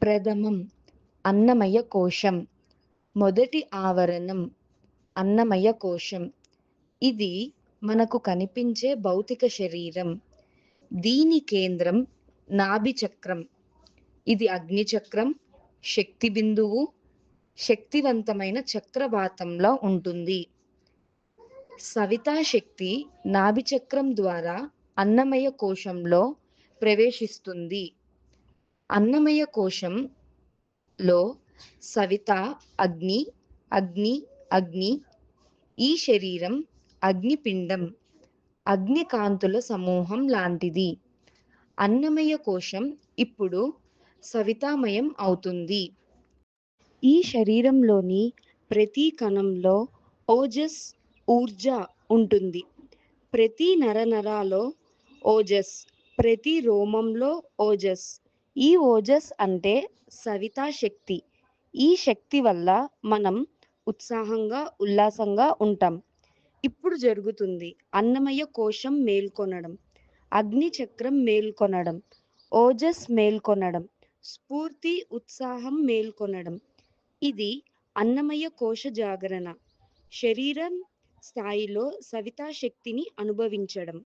ప్రథమం అన్నమయ కోశం. మొదటి ఆవరణం అన్నమయ కోశం. ఇది మనకు కనిపించే భౌతిక శరీరం. దీని కేంద్రం నాభి చక్రం. ఇది అగ్ని చక్రం, శక్తి బిందువు, శక్తివంతమైన చక్రవాతంలో ఉంటుంది. సవితా శక్తి నాభి చక్రం ద్వారా అన్నమయ కోశంలో ప్రవేశిస్తుంది. అన్నమయ కోశంలో సవిత అగ్ని, అగ్ని, అగ్ని. ఈ శరీరం అగ్నిపిండం, అగ్ని కాంతుల సమూహం లాంటిది. అన్నమయ కోశం ఇప్పుడు సవితామయం అవుతుంది. ఈ శరీరంలోని ప్రతి కణంలో ఓజస్, ఊర్జ ఉంటుంది. ప్రతి నరనరాలో ఓజస్, ప్రతి రోమంలో ఓజస్. ఈ ఓజస్ అంటే సవితా శక్తి. ఈ శక్తి వల్ల మనం ఉత్సాహంగా, ఉల్లాసంగా ఉంటాం. ఇప్పుడు జరుగుతుంది అన్నమయ కోశం మేల్కొనడం, అగ్ని చక్రం మేల్కొనడం, ఓజస్ మేల్కొనడం, స్ఫూర్తి, ఉత్సాహం మేల్కొనడం. ఇది అన్నమయ కోశ జాగరణ. శరీరం స్థాయిలో సవితా శక్తిని అనుభవించడం.